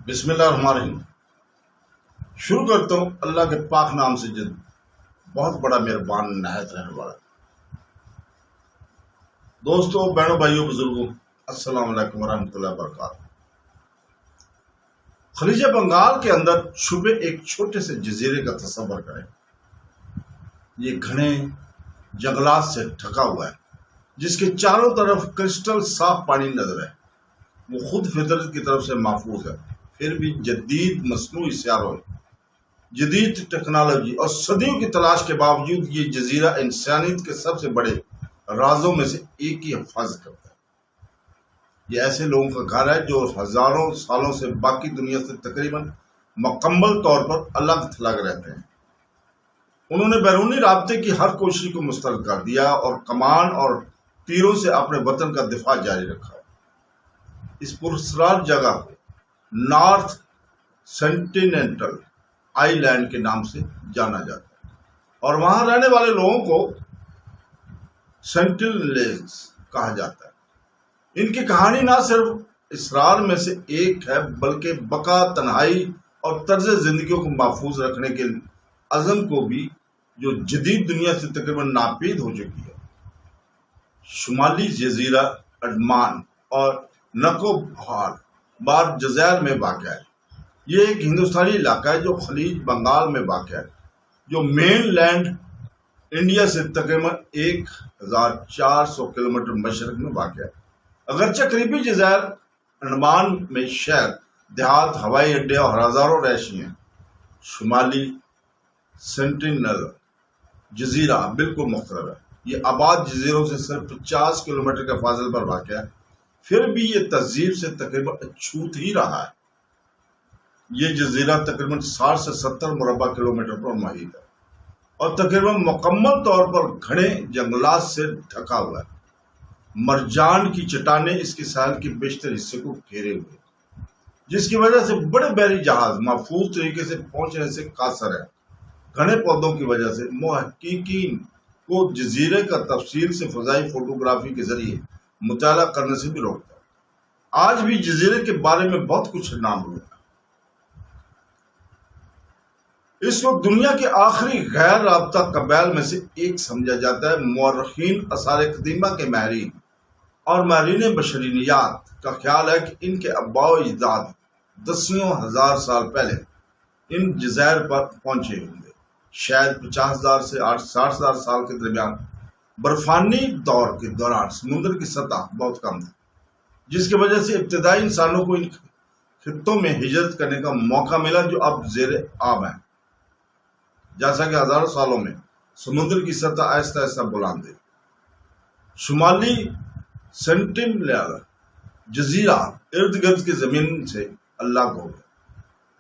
بسم اللہ الرحمن الرحیم۔ شروع کرتا ہوں اللہ کے پاک نام سے جد بہت بڑا مہربان نہایت رہنے والا۔ دوستوں، بہنوں، بھائیوں، بزرگوں، السلام علیکم ورحمۃ اللہ وبرکاتہ۔ خلیج بنگال کے اندر چھپے ایک چھوٹے سے جزیرے کا تصور کریں۔ یہ گھنے جنگلات سے ڈھکا ہوا ہے، جس کے چاروں طرف کرسٹل صاف پانی نظر ہے۔ وہ خود فطرت کی طرف سے محفوظ ہے، پھر بھی جدید مصنوعی سیاروں، جدید ٹیکنالوجی اور صدیوں کی تلاش کے باوجود یہ جزیرہ انسانیت کے سب سے بڑے رازوں میں سے ایک کی حفاظت کرتا ہے۔ یہ ایسے لوگوں کا گھر ہے جو ہزاروں سالوں سے باقی دنیا سے تقریباً مکمل طور پر الگ تھلگ رہتے ہیں۔ انہوں نے بیرونی رابطے کی ہر کوشش کو مسترد کر دیا اور کمان اور تیروں سے اپنے وطن کا دفاع جاری رکھا۔ اس پراسرار جگہ کو نارتھ سینٹیننٹل آئی لینڈ کے نام سے جانا جاتا ہے، اور وہاں رہنے والے لوگوں کو سینٹینیلز کہا جاتا ہے۔ ان کی کہانی نہ صرف اسرار میں سے ایک ہے، بلکہ بقا، تنہائی اور طرز زندگی کو محفوظ رکھنے کے عزم کو بھی، جو جدید دنیا سے تقریباً ناپید ہو چکی ہے۔ شمالی جزیرہ انڈمان اور نکوبار جزائر میں واقع ہے۔ یہ ایک ہندوستانی علاقہ ہے جو خلیج بنگال میں واقع ہے، جو مین لینڈ انڈیا سے تقریباً 1400 کلومیٹر مشرق میں واقع ہے۔ اگرچہ قریبی جزائر انڈمان میں شہر، دیہات، ہوائی اڈے اور ہزاروں رہائشی ہیں، شمالی سینٹینل جزیرہ بالکل مختلف ہے۔ یہ آباد جزیروں سے صرف 50 کلومیٹر کے فاصلے پر واقع ہے، پھر بھی یہ تہذیب سے تقریباً اچھوت ہی رہا ہے۔ یہ جزیرہ تقریباً 60 سے 70 مربع کلومیٹر پر محیط ہے اور تقریباً مکمل طور پر گھنے جنگلات سے ڈھکا ہوا ہے۔ مرجان کی چٹانیں اس کے ساحل کے بیشتر حصے کو گھیرے ہوئے، جس کی وجہ سے بڑے بحری جہاز محفوظ طریقے سے پہنچنے سے قاصر ہیں۔ گھنے پودوں کی وجہ سے محققین کو جزیرے کا تفصیل سے فضائی فوٹوگرافی کے ذریعے مطالعہ کرنے سے بھی روکتا ہے۔ آج بھی جزیرے کے بارے میں بہت کچھ نامعلوم ہے۔ اس وقت دنیا کے آخری غیر رابطہ قبائل میں سے ایک سمجھا جاتا ہے۔ مورخین، آثار قدیمہ کے ماہرین اور ماہرین بشریات کا خیال ہے کہ ان کے آباء و اجداد دسیوں ہزار سال پہلے ان جزائر پر پہنچے ہوں گے، شاید 50,000 سے 60,000 سال کے درمیان۔ برفانی دور کے دوران سمندر کی سطح بہت کم تھی، جس کی وجہ سے ابتدائی انسانوں کو ان خطوں میں ہجرت کرنے کا موقع ملا جو اب زیر آب ہیں۔ جیسا کہ ہزاروں سالوں میں سمندر کی سطح آہستہ آہستہ بلند ہوئی، شمالی سینٹینل جزیرہ ارد گرد کی زمین سے الگ ہو گیا۔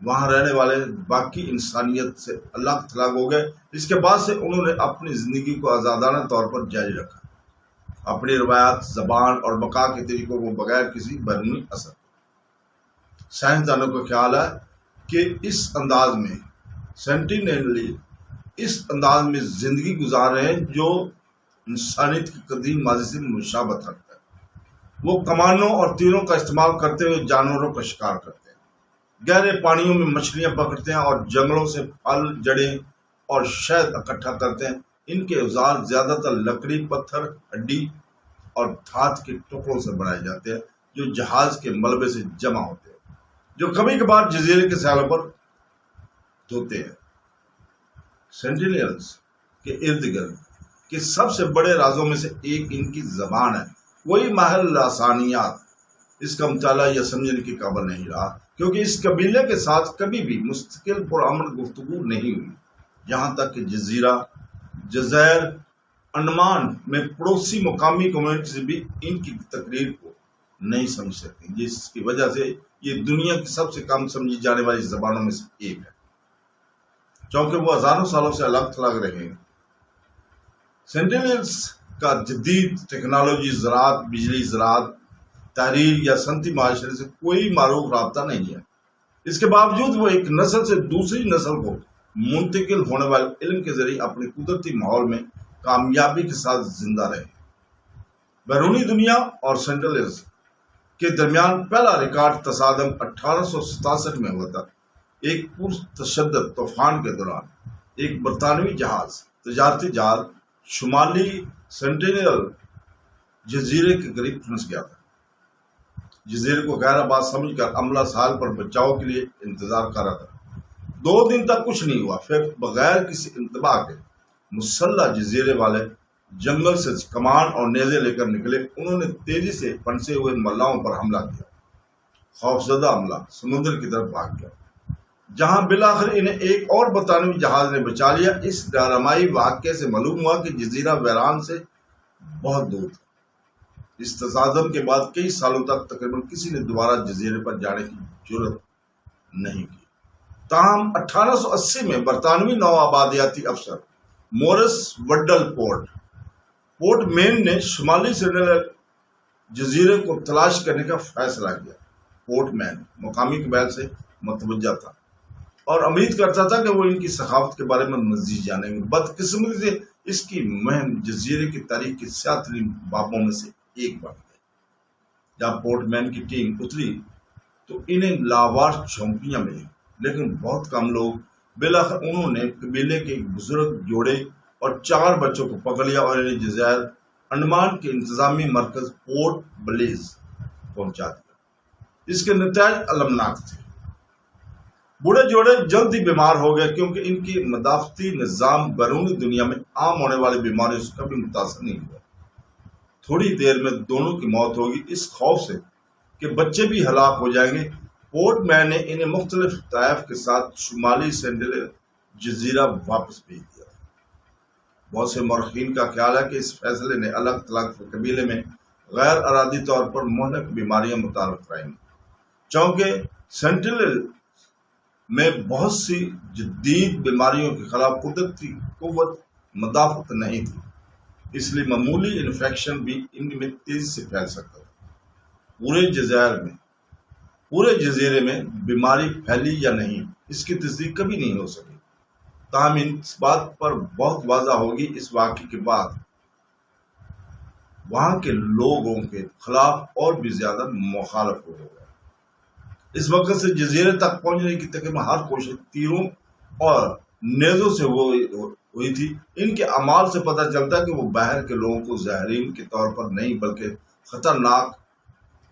وہاں رہنے والے باقی انسانیت سے الگ تھلگ ہو گئے۔ اس کے بعد سے انہوں نے اپنی زندگی کو آزادانہ طور پر جاری رکھا، اپنی روایات، زبان اور بقا کے طریقوں کو بغیر کسی بیرونی اثر۔ سائنسدانوں کا خیال ہے کہ اس انداز میں سینٹینیل اس انداز میں زندگی گزار رہے ہیں جو انسانیت کی قدیم ماضی سے مشابہت رکھتا ہے۔ وہ کمانوں اور تیروں کا استعمال کرتے ہوئے جانوروں کا شکار کرتے ہیں، گہرے پانیوں میں مچھلیاں پکڑتے ہیں اور جنگلوں سے پھل، جڑیں اور شہد اکٹھا کرتے ہیں۔ ان کے اوزار زیادہ تر لکڑی، پتھر، ہڈی اور دھات کے ٹکڑوں سے بنائے جاتے ہیں، جو جہاز کے ملبے سے جمع ہوتے ہیں، جو کبھی کبھار جزیرے کے ساحلوں پر دھوتے ہیں۔ سینٹینیلز کے ارد گرد کے سب سے بڑے رازوں میں سے ایک ان کی زبان ہے۔ کوئی ماہر لسانیات اس کا مطالعہ یا سمجھنے کی قابل نہیں رہا، کیونکہ اس قبیلے کے ساتھ کبھی بھی مستقل پرامن گفتگو نہیں ہوئی، یہاں تک کہ جزائر انڈمان میں پڑوسی مقامی کمیونٹیز بھی ان کی تقریر کو نہیں سمجھ سکتی، جس کی وجہ سے یہ دنیا کی سب سے کم سمجھی جانے والی زبانوں میں سے ایک ہے، چونکہ وہ ہزاروں سالوں سے الگ تھلگ رہے ہیں۔ سینٹینیلز کا جدید ٹیکنالوجی، زراعت، بجلی، زراعت، تحریر یا صنعتی معاشرے سے کوئی معروف رابطہ نہیں ہے۔ اس کے باوجود وہ ایک نسل سے دوسری نسل کو منتقل ہونے والے علم کے ذریعے اپنے قدرتی ماحول میں کامیابی کے ساتھ زندہ رہے۔ بیرونی دنیا اور سینٹینیلز کے درمیان پہلا ریکارڈ تصادم 1867 میں ہوا تھا۔ ایک پرتشدد طوفان کے دوران ایک برطانوی جہاز، تجارتی جہاز، شمالی سینٹینل جزیرے کے قریب پھنس گیا تھا۔ جزیرے کو غیر آباد سمجھ کر عملہ ساحل پر بچاؤ کے لیے انتظار کر رہا تھا۔ 2 دن تک کچھ نہیں ہوا، پھر بغیر کسی انتباہ کے مسلح جزیرے والے جنگل سے کمان اور نیزے لے کر نکلے۔ انہوں نے تیزی سے پھنسے ہوئے ملاحوں پر حملہ کیا۔ خوفزدہ عملہ سمندر کی طرف بھاگ گیا، جہاں بالآخر انہیں ایک اور برطانوی جہاز نے بچا لیا۔ اس ڈرامائی واقعے سے معلوم ہوا کہ جزیرہ ویران سے بہت دور تھا۔ اس تصادم کے بعد کئی سالوں تک تقریباً کسی نے دوبارہ جزیرے پر جانے کی جرات نہیں کی۔ تاہم 1880 میں برطانوی نو آبادیاتی افسر مورس وڈل پورٹ مین نے شمالی سینٹینل جزیرے کو تلاش کرنے کا فیصلہ کیا۔ پورٹ مین مقامی قبائل سے متوجہ تھا اور امید کرتا تھا کہ وہ ان کی ثقافت کے بارے میں مزید جانیں گے۔ بدقسمتی سے اس کی مہم جزیرے کی تاریخ کے سیاہ ترین بابوں میں سے ایک بن گئی۔ جب پورٹ مین کی ٹیم اتری تو انہیں لاوار جھونپڑیاں ملی، لیکن بہت کم لوگ۔ بالآخر انہوں نے قبیلے کے ایک بزرگ جوڑے اور 4 بچوں کو پکڑ لیا اور انہیں جزائر انڈمان کے انتظامی مرکز پورٹ بلیز پہنچا دیا۔ اس کے نتائج المناک تھے۔ بوڑھے جوڑے جلد ہی بیمار ہو گئے، کیونکہ ان کی مدافعتی نظام بیرونی دنیا میں عام ہونے والی بیماریوں سے کبھی متاثر نہیں ہوا۔ تھوڑی دیر میں دونوں کی موت ہوگی، اس خوف سے کہ بچے بھی ہلاک ہو جائیں گے۔ پورٹ مین نے انہیں مختلف طائف کے ساتھ شمالی سینٹینل جزیرہ واپس بھیج دیا۔ بہت سے مورخین کا خیال ہے کہ اس فیصلے نے الگ تھلگ قبیلے میں غیر ارادی طور پر مہلک بیماریاں متعارف کرائیں، چونکہ سینٹینل میں بہت سی جدید بیماریوں کے خلاف قدرتی قوت مدافعت نہیں تھی، اس لیے معمولی انفیکشن بھی ان میں تیزی سے پھیل سکتا تھا۔ پورے جزیرے میں بیماری پھیلی یا نہیں، اس کی تصدیق کبھی نہیں ہو سکی۔ تاہم اس بات پر بہت واضح ہوگی اس واقعے کے بعد وہاں کے لوگوں کے خلاف اور بھی زیادہ مخالف ہو گئے۔ اس وقت سے جزیرے تک پہنچنے کی تقریباً ہر کوشش تیروں اور نیزوں سے ہوئی تھی۔ ان کے اعمال سے پتہ چلتا ہے کہ وہ باہر کے لوگوں کو زائرین کے طور پر نہیں بلکہ خطرناک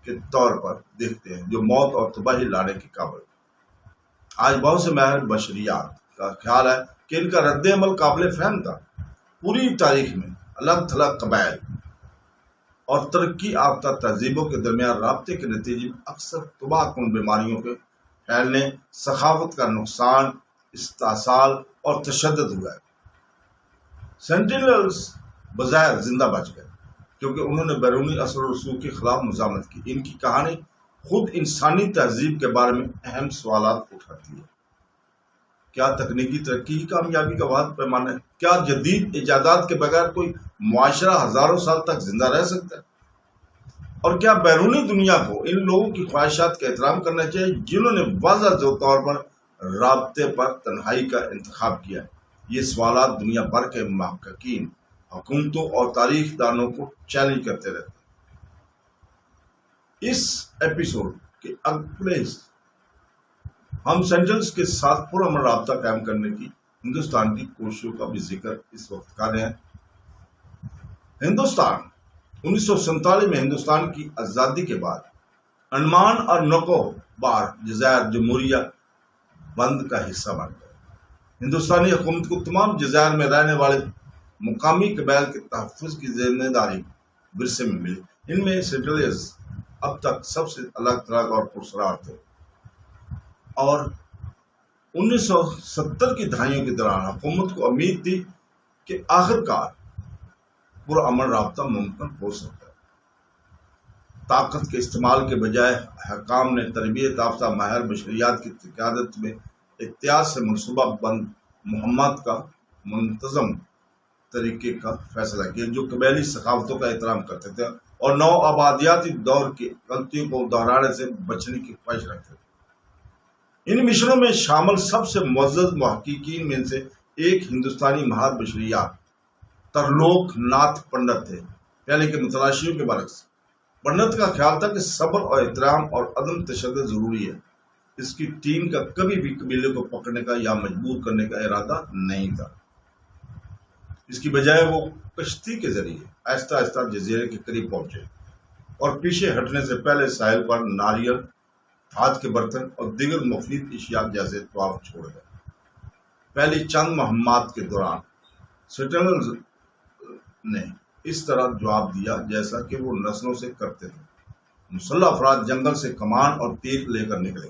کے طور پر دیکھتے ہیں، جو موت اور تباہی لانے کے قابل۔ آج بہت سے ماہر بشریات کا خیال ہے کہ ان کا رد عمل قابل فہم تھا۔ پوری تاریخ میں الگ تھلگ قبائل اور ترقی یافتہ تہذیبوں کے درمیان رابطے کے نتیجے میں اکثر تباہ کن بیماریوں کے پھیلنے، ثقافت کا نقصان، استحصال اور تشدد ہوا ہے۔ سینٹینلز بظاہر زندہ بچ گئے کیونکہ انہوں نے بیرونی اثر و رسوخ کے خلاف مزاحمت کی۔ ان کی کہانی خود انسانی تہذیب کے بارے میں اہم سوالات اٹھاتی ہے۔ کیا تکنیکی ترقی کی کامیابی کا واحد پیمانہ ہے؟ کیا جدید ایجادات کے بغیر کوئی معاشرہ ہزاروں سال تک زندہ رہ سکتا ہے؟ اور کیا بیرونی دنیا کو ان لوگوں کی خواہشات کا احترام کرنا چاہیے جنہوں نے واضح طور پر رابطے پر تنہائی کا انتخاب کیا؟ یہ سوالات دنیا بھر کے محققین، حکومتوں اور تاریخ دانوں کو چیلنج کرتے رہتے ہیں۔ اس ایپیسوڈ کے اگلے ہم سینٹینلز کے ساتھ پرامن رابطہ قائم کرنے کی ہندوستان کی کوششوں کا بھی ذکر اس وقت کر رہے ہیں۔ ہندوستان 1947 میں ہندوستان کی آزادی کے بعد انڈمان اور نکوبار جزائر جمہوریہ بند کا حصہ بن گیا۔ ہندوستانی حکومت کو تمام جزائر میں رہنے والے مقامی قبائل کے تحفظ کی ذمہ داری ورثے میں ملی۔ ان میں سینٹینلز اب تک سب سے الگ تھلگ اور پراسرار تھے، اور 1970 کی دہائیوں کے دوران حکومت کو امید تھی کہ آخرکار پرامن رابطہ ممکن ہو سکتا ہے۔ طاقت کے استعمال کے بجائے حکام نے تربیت یافتہ ماہر بشریات کی قیادت میں احتیاط سے منصوبہ بند مہمات کا منتظم طریقے کا فیصلہ کیا، جو قبائلی ثقافتوں کا احترام کرتے تھے اور نو آبادیاتی دور کی غلطیوں کو دہرانے سے بچنے کی خواہش رکھتے تھے۔ ان مشنوں میں شامل سب سے معزز محققین میں سے ایک ہندوستانی ماہر بشریات ترلوک ناتھ پنڈت تھے۔ پہلے کے متلاشیوں کے برعکس بنت کا خیال تھا کہ صبر اور احترام اور عدم تشدد ضروری ہے۔ اس کی ٹیم کا کبھی بھی قبیلے کو پکڑنے کا یا مجبور کرنے کا ارادہ نہیں تھا۔ اس کی بجائے وہ کشتی کے ذریعے آہستہ آہستہ جزیرے کے قریب پہنچے اور پیچھے ہٹنے سے پہلے ساحل پر ناریل، ہاتھ کے برتن اور دیگر مفید اشیاء جیسے طواف چھوڑ گئے۔ پہلی چند مہمات کے دوران سیٹلرز نے اس طرح جواب دیا جیسا کہ وہ نسلوں سے کرتے تھے۔ مسلح افراد جنگل سے کمان اور تیر لے کر نکلے،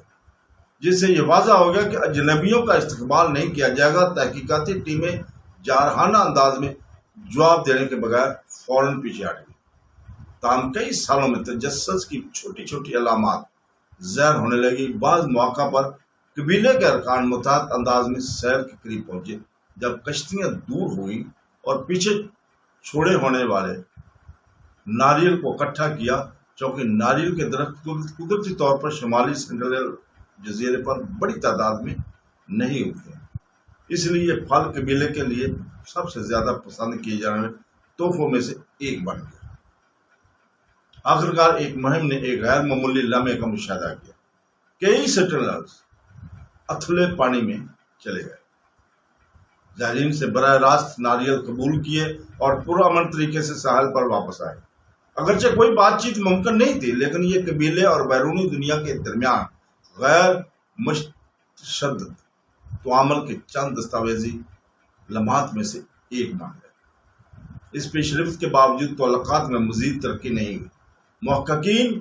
جس سے یہ واضح ہو گیا کہ اجنبیوں کا استقبال نہیں کیا جائے گا۔ تحقیقاتی ٹیمیں جارحانہ انداز میں جواب دینے کے بغیر فوراً پیچھے ہٹ گئی۔ تاہم کئی سالوں میں تجسس کی چھوٹی چھوٹی علامات ظاہر ہونے لگی۔ بعض مواقع پر قبیلے کے ارکان متحد انداز میں سیل کے قریب پہنچے۔ جب کشتیاں دور ہوئیں اور پیچھے چھوڑے ہونے والے ناریل کو اکٹھا کیا، چونکہ ناریل کے درخت قدرتی طور پر شمالی سینٹرل جزیرے پر بڑی تعداد میں نہیں اگتے، اس لیے یہ پھل قبیلے کے لیے سب سے زیادہ پسند کیے جانے والے تحفوں میں سے ایک بن گیا۔ آخرکار ایک مہم نے ایک غیر معمولی لمحے کا مشاہدہ کیا۔ کئی سیٹلرز اتھلے پانی میں چلے گئے، زائرین سے براہ راست ناریل قبول کیے اور پرامن طریقے سے ساحل پر واپس آئے۔ اگرچہ کوئی بات چیت ممکن نہیں تھی، لیکن یہ قبیلے اور بیرونی دنیا کے درمیان غیر متشدد تعامل کے چند دستاویزی لمحات میں سے ایک بن گئے۔ اس پیش رفت کے باوجود تعلقات میں مزید ترقی نہیں ہوئی۔ محققین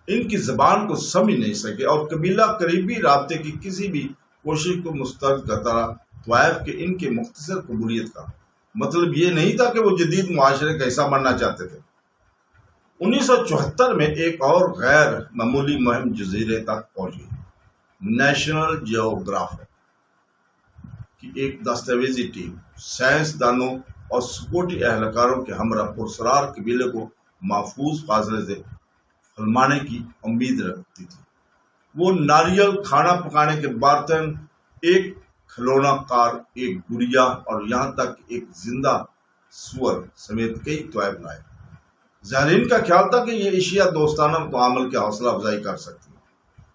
ان کی زبان کو سمجھ نہیں سکے اور قبیلہ قریبی رابطے کی کسی بھی کوشش کو مسترد کرتا رہا۔ طوائف کے ان کے مختصر قبولیت کا مطلب یہ نہیں تھا کہ وہ جدید معاشرے کا حصہ بننا چاہتے تھے۔ 1974 میں ایک اور غیر معمولی مہم جزیرے تک پہنچی۔ نیشنل جیوگرافک کی ایک دستاویزی ٹیم سائنسدانوں اور سکیورٹی اہلکاروں کے ہمراہ پرسرار قبیلے کو محفوظ فاصلے سے پھلمانے کی امید رکھتی تھی۔ وہ ناریل، کھانا پکانے کے برتن، ایک کھلونا کار، ایک گڑیا اور یہاں تک ایک زندہ سور سمیت کئی طوائف لائے۔ زائرین کا خیال تھا کہ یہ اشیاء دوستانہ تعامل کی حوصلہ افزائی کر سکتی ہیں۔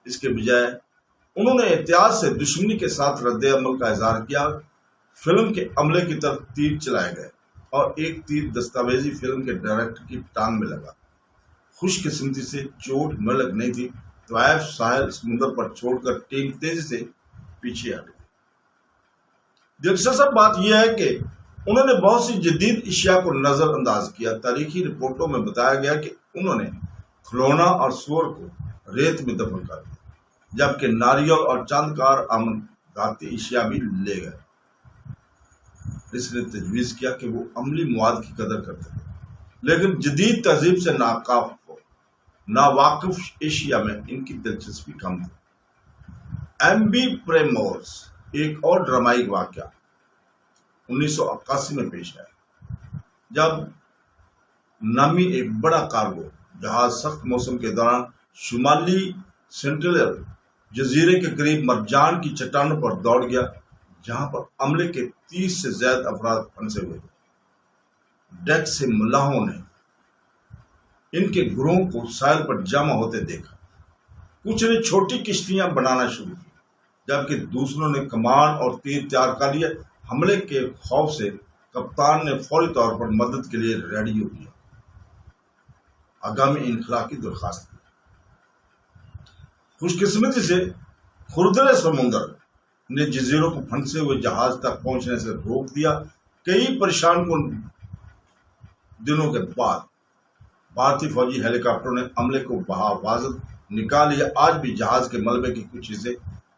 اس کے بجائے انہوں نے احتیاط سے دشمنی کے ساتھ رد عمل کا اظہار کیا۔ فلم کے عملے کی طرف تیر چلائے گئے اور ایک تیر دستاویزی فلم کے ڈائریکٹر کی ٹانگ میں لگا۔ خوش قسمتی سے چوٹ ملک نہیں تھی۔ طوائف ساحل سمندر پر چھوڑ کر ٹیم تیزی سے پیچھے ہٹ گئی۔ دلچسپ بات یہ ہے کہ انہوں نے بہت سی جدید اشیاء کو نظر انداز کیا۔ تاریخی رپورٹوں میں بتایا گیا کہ انہوں نے کھلونا اور سور کو ریت میں دفن کر دیا، جبکہ ناریل اور چند کار امن ذاتی اشیاء بھی لے گئے۔ اس نے تجویز کیا کہ وہ عملی مواد کی قدر کرتے تھے، لیکن جدید تہذیب سے ناواقف ایشیا میں ان کی دلچسپی کم تھی۔ ایم بی پریمورس ایک اور ڈرامائی واقعہ 1981 میں پیش آیا، جب نامی ایک بڑا کارگو جہاز سخت موسم کے دوران شمالی سینٹرل جزیرے کے قریب مرجان کی چٹانوں پر دوڑ گیا، جہاں پر عملے کے 30 سے زائد افراد پھنسے ہوئے تھے۔ ڈیک سے ملاحوں نے ان کے گروہوں کو ساحل پر جمع ہوتے دیکھا۔ کچھ نے چھوٹی کشتیاں بنانا شروع کی، جبکہ دوسروں نے کمان اور تیر تیار کر لیے۔ حملے کے خوف سے کپتان نے فوری طور پر مدد کے لیے ریڈیو کیا، آگامی انخلا کی درخواست کی۔ خوش قسمتی سے خردرے سمندر نے جزیروں کو پھنسے ہوئے جہاز تک پہنچنے سے روک دیا۔ کئی پریشان کن دنوں کے بعد بھارتی فوجی ہیلی کاپٹروں نے عملے کو بحفاظت نکال لیا۔ آج بھی جہاز کے ملبے کی کچھ حصے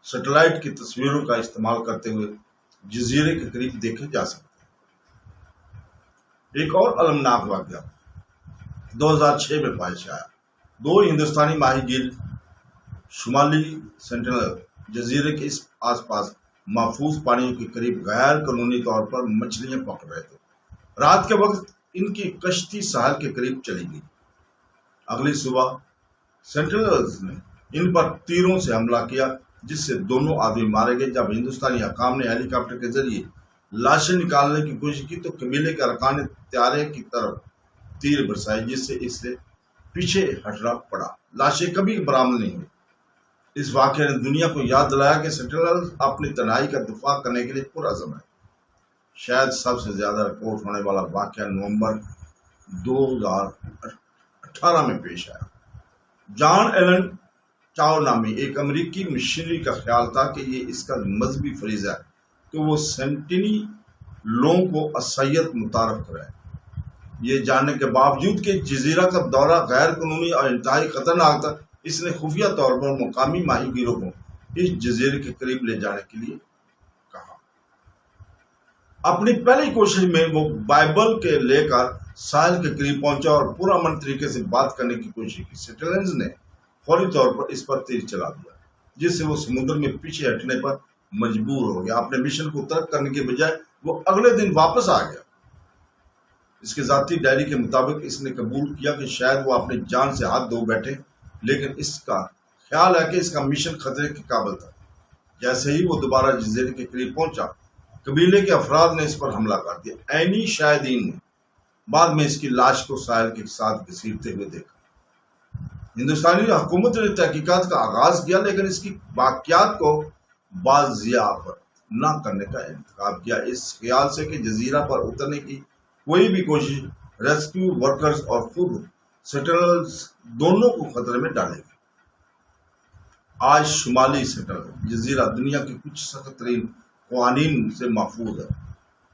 سیٹلائٹ کی تصویروں کا استعمال کرتے ہوئے جزیرے کے قریب دیکھے جا سکتے ہیں۔ ایک اور المناک واقعہ 2006 میں پیش آیا۔ 2 ہندوستانی ماہی گیر شمالی سینٹرل جزیرے کے اس آس پاس محفوظ پانیوں کے قریب غیر قانونی طور پر مچھلیاں پکڑ رہے تھے۔ رات کے وقت ان کی کشتی ساحل کے قریب چلی گئی۔ اگلی صبح سینٹرلز نے ان پر تیروں سے حملہ کیا، جس سے دونوں آدمی مارے گئے۔ جب ہندوستانی حکام نے ہیلی کاپٹر کے ذریعے لاشیں نکالنے کی کوشش کی تو قبیلے کے ارکان نے طیارے کی طرف تیر برسائے، جس سے اسے پیچھے ہٹنا پڑا، لاشیں کبھی برآمد نہیں ہوئی۔ اس واقعے نے دنیا کو یاد دلایا کہ سیٹلرز اپنی تنہائی کا دفاع کرنے کے لیے پرعزم ہے۔ شاید سب سے زیادہ رپورٹ ہونے والا واقعہ نومبر 2018 میں پیش آیا۔ جان ایلن چاؤ نامی ایک امریکی مشنری کا خیال تھا کہ یہ اس کا مذہبی فریضہ ہے کہ وہ سینٹینی لوگوں کو عیسائیت متعارف کرائے۔ یہ جاننے کے باوجود کہ جزیرہ کا دورہ غیر قانونی اور انتہائی خطرناک تھا، اس نے خفیہ طور پر مقامی ماہی گیروں کو اس جزیرے کے قریب لے جانے کے لیے کہا۔ اپنی پہلی کوشش میں وہ بائبل کے لے کر ساحل کے قریب پہنچا اور پرامن طریقے سے بات کرنے کی کوشش کی۔ سیٹلرز نے فوری طور پر اس پر تیر چلا دیا، جس سے وہ سمندر میں پیچھے ہٹنے پر مجبور ہو گیا۔ اپنے مشن کو ترک کرنے کے بجائے وہ اگلے دن واپس آ گیا۔ اس کے ذاتی ڈائری کے مطابق اس نے قبول کیا کہ شاید وہ اپنی جان سے ہاتھ دھو بیٹھے، لیکن اس کا خیال ہے کہ اس کا مشن خطرے کے قابل تھا۔ جیسے ہی وہ دوبارہ جزیرے کے قریب پہنچا، قبیلے کے افراد نے اس پر حملہ کر دیا۔ عینی شاہدین نے بعد میں اس کی لاش کو ساحل کے ساتھ گھسیٹتے ہوئے دیکھا۔ ہندوستانی حکومت نے تحقیقات کا آغاز کیا، لیکن اس کی واقعات کو بازیافت نہ کرنے کا انتخاب کیا، اس خیال سے کہ جزیرہ پر اترنے کی کوئی بھی کوشش ریسکیو ورکرز اور خود سیٹلرز دونوں کو خطرے میں ڈالے گی۔ آج شمالی سیٹل جزیرہ دنیا کے کچھ سخت ترین قوانین سے محفوظ ہے۔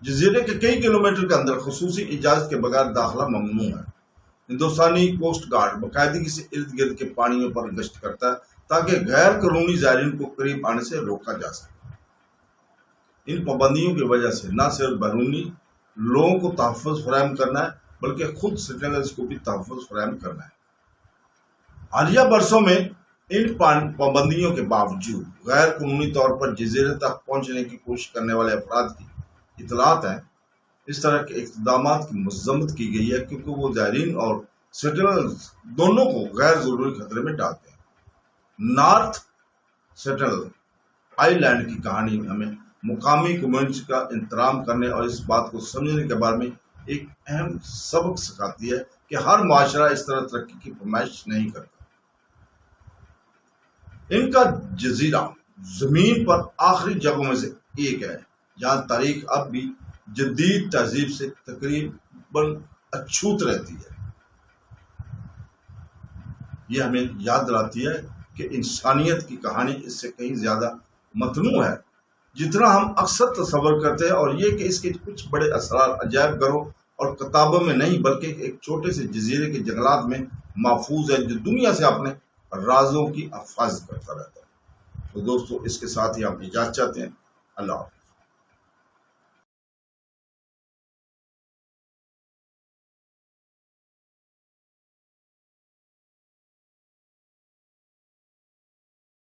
جزیرے کے کئی کلومیٹر کے اندر خصوصی اجازت کے بغیر داخلہ ممنوع ہے۔ ہندوستانی کوسٹ گارڈ باقاعدگی سے ارد گرد کے پانیوں پر گشت کرتا ہے تاکہ غیر قانونی زائرین کو قریب آنے سے روکا جا سکے۔ ان پابندیوں کی وجہ سے نہ صرف بیرونی لوگوں کو تحفظ فراہم کرنا ہے، بلکہ خود سیٹلرز کو بھی تحفظ فراہم کرنا ہے۔ حالیہ برسوں میں ان پابندیوں کے باوجود غیر قانونی طور پر جزیرے تک پہنچنے کی کوشش کرنے والے افراد کی اطلاعات ہیں۔ اس طرح کے اقدامات کی مذمت کی گئی ہے کیونکہ وہ زائرین اور سیٹلرز دونوں کو غیر ضروری خطرے میں ڈالتے ہیں۔ نارتھ سیٹل آئی لینڈ کی کہانی ہمیں مقامی کمیونٹی کا احترام کرنے اور اس بات کو سمجھنے کے بارے میں ایک اہم سبق سکھاتی ہے کہ ہر معاشرہ اس طرح ترقی کی فرمائش نہیں کرتا۔ ان کا جزیرہ زمین پر آخری جگہوں میں سے ایک ہے جہاں تاریخ اب بھی جدید تہذیب سے تقریباً اچھوت رہتی ہے۔ یہ ہمیں یاد دلاتی ہے کہ انسانیت کی کہانی اس سے کہیں زیادہ متنوع ہے جتنا ہم اکثر تصور کرتے ہیں، اور یہ کہ اس کے کچھ بڑے اسرار عجائب گھروں اور کتابوں میں نہیں بلکہ ایک چھوٹے سے جزیرے کے جنگلات میں محفوظ ہے جو دنیا سے اپنے رازوں کی حفاظت کرتا رہتا ہے۔ تو دوستو، اس کے ساتھ ہی ہم اجازت چاہتے ہیں۔ اللہ حافظ۔